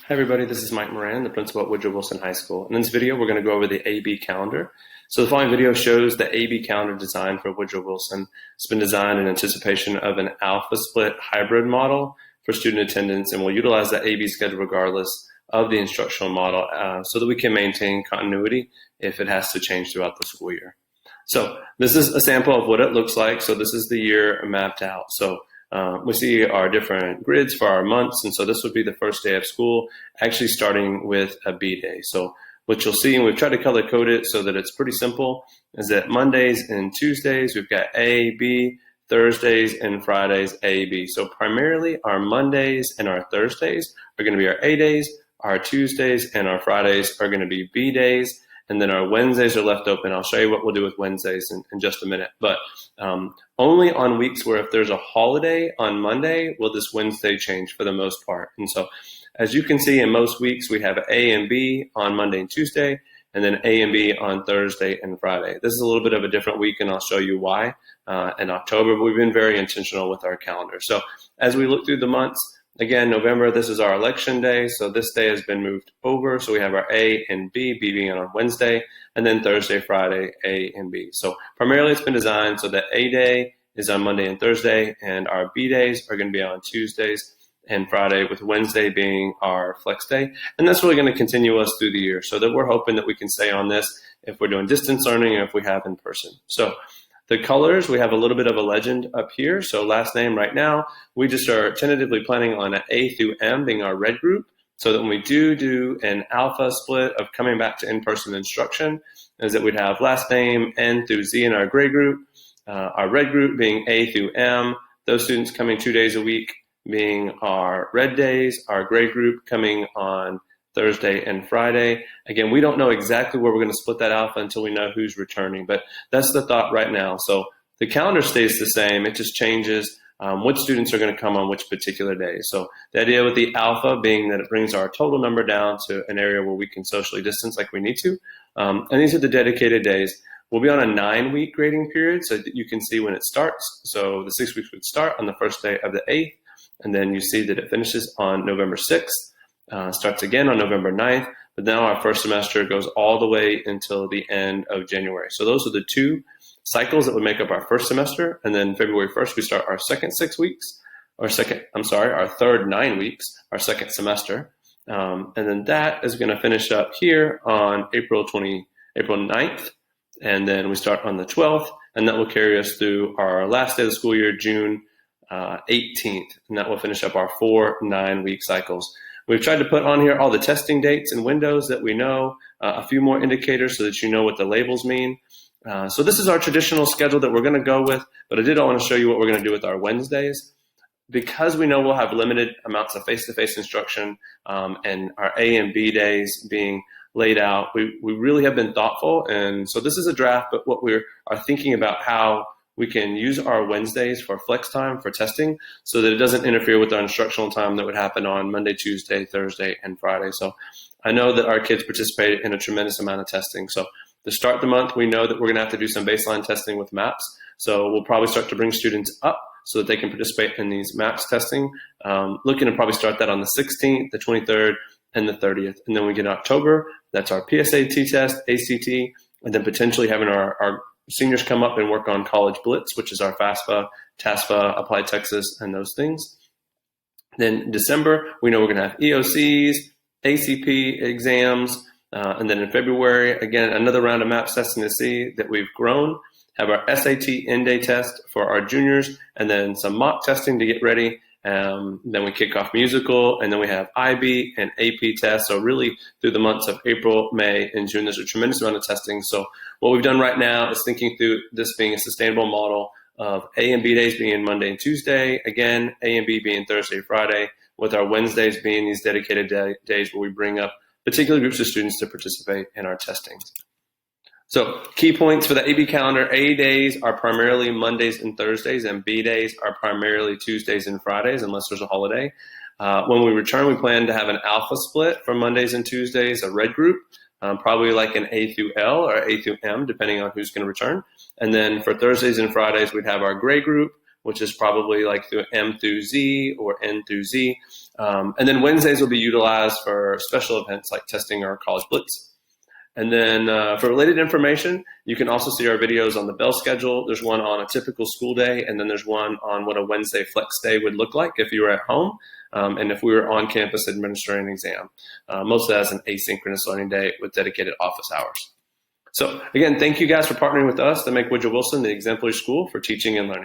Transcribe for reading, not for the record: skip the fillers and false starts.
Hi everybody, this is Mike Moran, the principal at Woodrow Wilson High School. In this video, we're going to go over the AB calendar. So the following video shows the AB calendar design for Woodrow Wilson. It's been designed in anticipation of an alpha split hybrid model for student attendance, and we'll utilize the AB schedule regardless of the instructional model so that we can maintain continuity if it has to change throughout the school year. So this is a sample of what it looks like. So this is the year mapped out. So we see our different grids for our months, and so this would be the first day of school, actually starting with a B day. So what you'll see, and we've tried to color code it so that it's pretty simple, is that Mondays and Tuesdays, we've got A, B, Thursdays and Fridays, A, B. So primarily our Mondays and our Thursdays are going to be our A days, our Tuesdays and our Fridays are going to be B days, and then our Wednesdays are left open. I'll show you what we'll do with Wednesdays in just a minute. But only on weeks where if there's a holiday on Monday will this Wednesday change for the most part. And so as you can see, in most weeks we have A and B on Monday and Tuesday, and then A and B on Thursday and Friday. This is a little bit of a different week, and I'll show you why in October. But we've been very intentional with our calendar. So as we look through the months, again, November, this is our election day, so this day has been moved over. So we have our A and B being on Wednesday, and then Thursday, Friday, A and B. So primarily it's been designed so that A day is on Monday and Thursday, and our B days are going to be on Tuesdays and Friday, with Wednesday being our flex day. And that's really going to continue us through the year, so that we're hoping that we can stay on this if we're doing distance learning or if we have in person. So the colors, we have a little bit of a legend up here. So last name right now, we just are tentatively planning on an A through M being our red group, so that when we do an alpha split of coming back to in-person instruction, is that we'd have last name N through Z in our gray group, our red group being A through M, those students coming 2 days a week being our red days, our gray group coming on Thursday and Friday. Again, we don't know exactly where we're going to split that alpha until we know who's returning, but that's the thought right now. So the calendar stays the same, it just changes which students are going to come on which particular day. So the idea with the alpha being that it brings our total number down to an area where we can socially distance like we need to. And these are the dedicated days. We'll be on a 9-week grading period so that you can see when it starts. So the 6 weeks would start on the first day of the 8th, and then you see that it finishes on November 6th. Starts again on November 9th, but now our first semester goes all the way until the end of January. So those are the two cycles that would make up our first semester, and then February 1st we start our second 6 weeks, our third 9 weeks, our second semester. And then that is going to finish up here on April 9th, and then we start on the 12th, and that will carry us through our last day of the school year, June 18th, and that will finish up our 4 9-week cycles. We've tried to put on here all the testing dates and windows that we know, a few more indicators so that you know what the labels mean. So this is our traditional schedule that we're going to go with, but I did want to show you what we're going to do with our Wednesdays. Because we know we'll have limited amounts of face-to-face instruction and our A and B days being laid out, we really have been thoughtful. And so this is a draft, but what we are thinking about how we can use our Wednesdays for flex time for testing so that it doesn't interfere with our instructional time that would happen on Monday, Tuesday, Thursday, and Friday. So I know that our kids participate in a tremendous amount of testing. So to start the month, we know that we're going to have to do some baseline testing with MAPS. So we'll probably start to bring students up so that they can participate in these MAPS testing. Looking to probably start that on the 16th, the 23rd, and the 30th. And then we get October, that's our PSAT test, ACT, and then potentially having our seniors come up and work on College Blitz, which is our FAFSA, TASFA, Applied Texas, and those things. Then December, we know we're going to have EOCs, ACP exams, and then in February, again, another round of MAPS testing to see that we've grown, have our SAT end-day test for our juniors, and then some mock testing to get ready. Then we kick off musical, and then we have IB and AP tests. So really through the months of April, May, and June, there's a tremendous amount of testing. So what we've done right now is thinking through this being a sustainable model of A and B days being Monday and Tuesday, again, A and B being Thursday, Friday, with our Wednesdays being these dedicated days where we bring up particular groups of students to participate in our testing. So key points for the AB calendar: A days are primarily Mondays and Thursdays, and B days are primarily Tuesdays and Fridays, unless there's a holiday. When we return, we plan to have an alpha split for Mondays and Tuesdays, a red group, probably like an A through L or A through M, depending on who's going to return. And then for Thursdays and Fridays, we'd have our gray group which is probably like through M through Z or N through Z. And then Wednesdays will be utilized for special events like testing or college blitz. And then for related information, you can also see our videos on the bell schedule. There's one on a typical school day, and then there's one on what a Wednesday flex day would look like if you were at home, and if we were on campus administering an exam. Most of that is an asynchronous learning day with dedicated office hours. So again, thank you guys for partnering with us to make Woodrow Wilson the exemplary school for teaching and learning.